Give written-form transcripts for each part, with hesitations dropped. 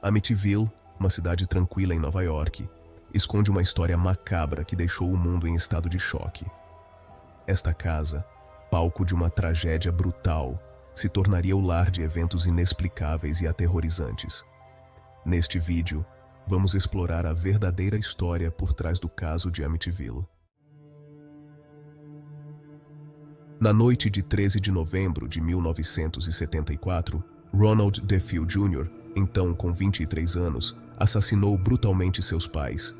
Amityville, uma cidade tranquila em Nova York, esconde uma história macabra que deixou o mundo em estado de choque. Esta casa, palco de uma tragédia brutal, se tornaria o lar de eventos inexplicáveis e aterrorizantes. Neste vídeo, vamos explorar a verdadeira história por trás do caso de Amityville. Na noite de 13 de novembro de 1974, Ronald DeFeo Jr., então com 23 anos, assassinou brutalmente seus pais,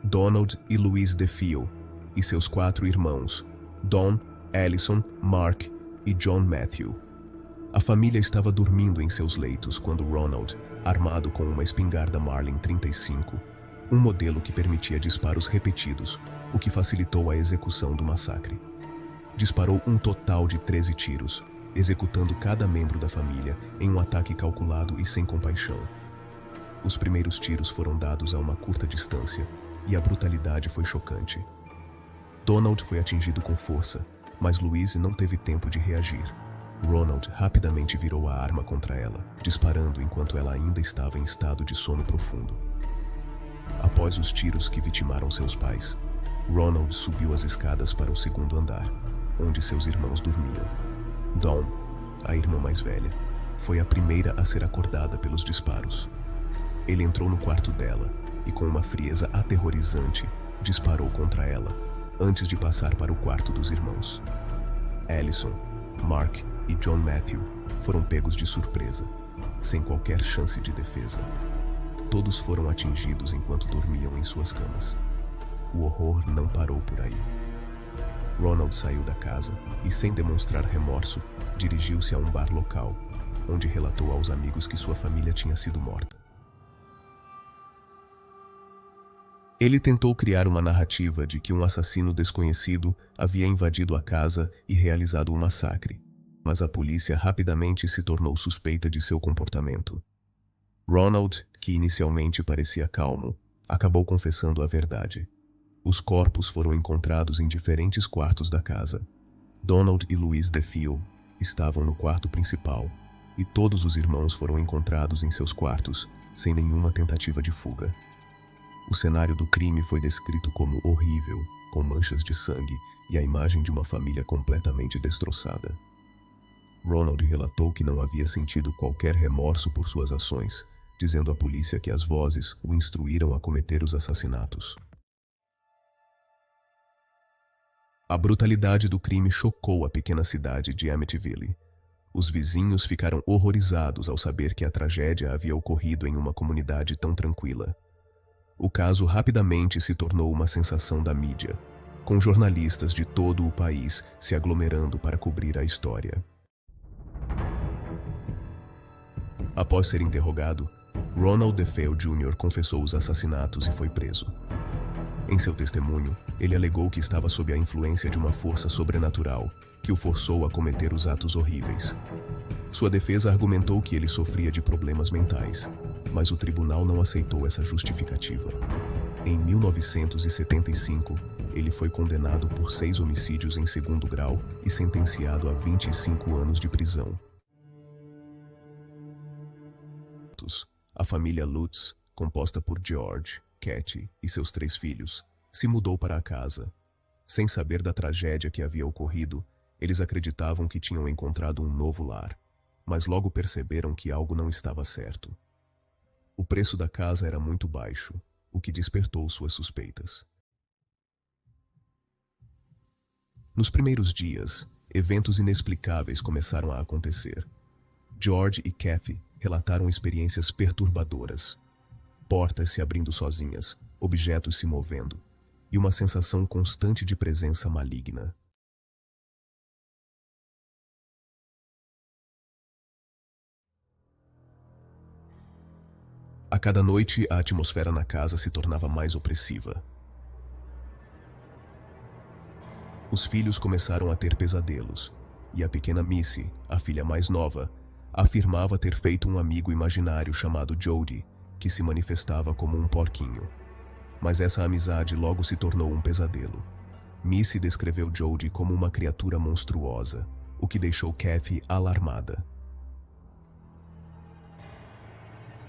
Donald e Louise DeFeo, e seus 4 irmãos, Don, Allison, Mark e John Matthew. A família estava dormindo em seus leitos quando Ronald, armado com uma espingarda Marlin 35, um modelo que permitia disparos repetidos, o que facilitou a execução do massacre. Disparou um total de 13 tiros, executando cada membro da família em um ataque calculado e sem compaixão. Os primeiros tiros foram dados a uma curta distância e a brutalidade foi chocante. Donald foi atingido com força, mas Louise não teve tempo de reagir. Ronald rapidamente virou a arma contra ela, disparando enquanto ela ainda estava em estado de sono profundo. Após os tiros que vitimaram seus pais, Ronald subiu as escadas para o segundo andar, onde seus irmãos dormiam. Dawn, a irmã mais velha, foi a primeira a ser acordada pelos disparos. Ele entrou no quarto dela e, com uma frieza aterrorizante, disparou contra ela, antes de passar para o quarto dos irmãos. Allison, Mark e John Matthew foram pegos de surpresa, sem qualquer chance de defesa. Todos foram atingidos enquanto dormiam em suas camas. O horror não parou por aí. Ronald saiu da casa e, sem demonstrar remorso, dirigiu-se a um bar local, onde relatou aos amigos que sua família tinha sido morta. Ele tentou criar uma narrativa de que um assassino desconhecido havia invadido a casa e realizado um massacre, mas a polícia rapidamente se tornou suspeita de seu comportamento. Ronald, que inicialmente parecia calmo, acabou confessando a verdade. Os corpos foram encontrados em diferentes quartos da casa. Donald e Louise DeFeo estavam no quarto principal, e todos os irmãos foram encontrados em seus quartos, sem nenhuma tentativa de fuga. O cenário do crime foi descrito como horrível, com manchas de sangue e a imagem de uma família completamente destroçada. Ronald relatou que não havia sentido qualquer remorso por suas ações, dizendo à polícia que as vozes o instruíram a cometer os assassinatos. A brutalidade do crime chocou a pequena cidade de Amityville. Os vizinhos ficaram horrorizados ao saber que a tragédia havia ocorrido em uma comunidade tão tranquila. O caso rapidamente se tornou uma sensação da mídia, com jornalistas de todo o país se aglomerando para cobrir a história. Após ser interrogado, Ronald DeFeo Jr. confessou os assassinatos e foi preso. Em seu testemunho, ele alegou que estava sob a influência de uma força sobrenatural que o forçou a cometer os atos horríveis. Sua defesa argumentou que ele sofria de problemas mentais, mas o tribunal não aceitou essa justificativa. Em 1975, ele foi condenado por 6 homicídios em segundo grau e sentenciado a 25 anos de prisão. A família Lutz, composta por George, Katie e seus 3 filhos, se mudou para a casa. Sem saber da tragédia que havia ocorrido, eles acreditavam que tinham encontrado um novo lar, mas logo perceberam que algo não estava certo. O preço da casa era muito baixo, o que despertou suas suspeitas. Nos primeiros dias, eventos inexplicáveis começaram a acontecer. George e Kathy relataram experiências perturbadoras. Portas se abrindo sozinhas, objetos se movendo, e uma sensação constante de presença maligna. A cada noite, a atmosfera na casa se tornava mais opressiva. Os filhos começaram a ter pesadelos, e a pequena Missy, a filha mais nova, afirmava ter feito um amigo imaginário chamado Jody, que se manifestava como um porquinho. Mas essa amizade logo se tornou um pesadelo. Missy descreveu Jody como uma criatura monstruosa, o que deixou Kathy alarmada.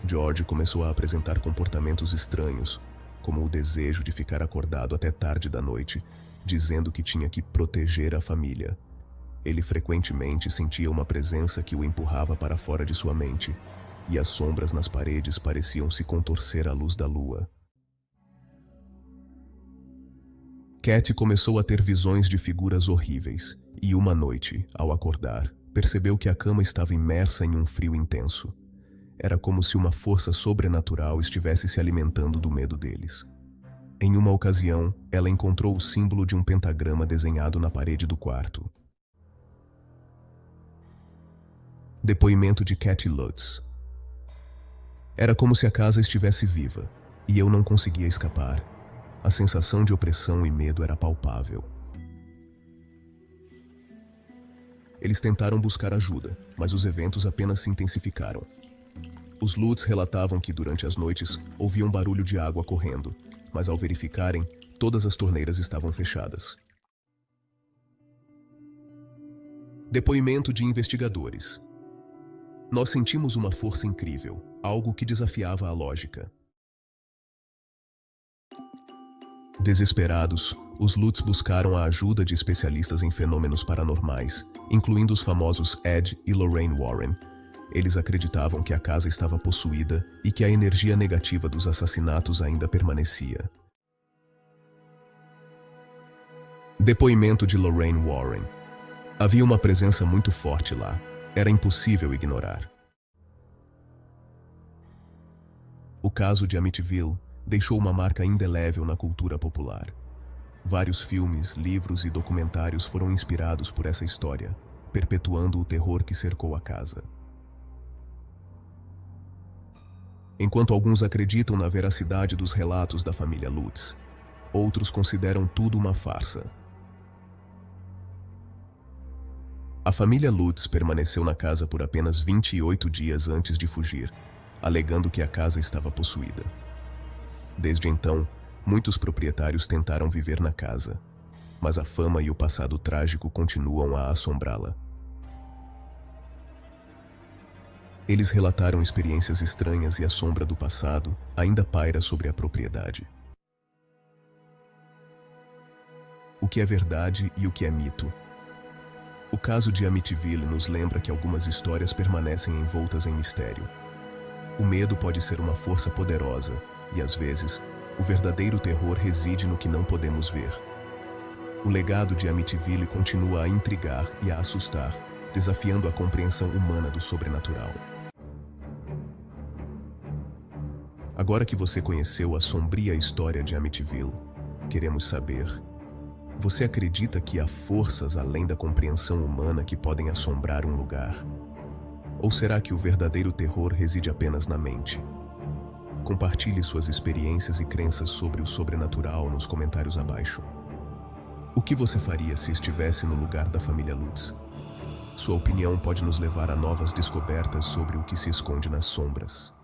George começou a apresentar comportamentos estranhos, como o desejo de ficar acordado até tarde da noite, dizendo que tinha que proteger a família. Ele frequentemente sentia uma presença que o empurrava para fora de sua mente, e as sombras nas paredes pareciam se contorcer à luz da lua. Cat começou a ter visões de figuras horríveis, e uma noite, ao acordar, percebeu que a cama estava imersa em um frio intenso. Era como se uma força sobrenatural estivesse se alimentando do medo deles. Em uma ocasião, ela encontrou o símbolo de um pentagrama desenhado na parede do quarto. Depoimento de Cat Lutz. Era como se a casa estivesse viva, e eu não conseguia escapar. A sensação de opressão e medo era palpável. Eles tentaram buscar ajuda, mas os eventos apenas se intensificaram. Os Lutz relatavam que durante as noites ouviam barulho de água correndo, mas ao verificarem, todas as torneiras estavam fechadas. Depoimento de investigadores. Nós sentimos uma força incrível, algo que desafiava a lógica. Desesperados, os Lutz buscaram a ajuda de especialistas em fenômenos paranormais, incluindo os famosos Ed e Lorraine Warren. Eles acreditavam que a casa estava possuída e que a energia negativa dos assassinatos ainda permanecia. Depoimento de Lorraine Warren. Havia uma presença muito forte lá. Era impossível ignorar. O caso de Amityville deixou uma marca indelével na cultura popular. Vários filmes, livros e documentários foram inspirados por essa história, perpetuando o terror que cercou a casa. Enquanto alguns acreditam na veracidade dos relatos da família Lutz, outros consideram tudo uma farsa. A família Lutz permaneceu na casa por apenas 28 dias antes de fugir, alegando que a casa estava possuída. Desde então, muitos proprietários tentaram viver na casa, mas a fama e o passado trágico continuam a assombrá-la. Eles relataram experiências estranhas e a sombra do passado ainda paira sobre a propriedade. O que é verdade e o que é mito? O caso de Amityville nos lembra que algumas histórias permanecem envoltas em mistério. O medo pode ser uma força poderosa, e às vezes, o verdadeiro terror reside no que não podemos ver. O legado de Amityville continua a intrigar e a assustar, desafiando a compreensão humana do sobrenatural. Agora que você conheceu a sombria história de Amityville, queremos saber: você acredita que há forças além da compreensão humana que podem assombrar um lugar? Ou será que o verdadeiro terror reside apenas na mente? Compartilhe suas experiências e crenças sobre o sobrenatural nos comentários abaixo. O que você faria se estivesse no lugar da família Lutz? Sua opinião pode nos levar a novas descobertas sobre o que se esconde nas sombras.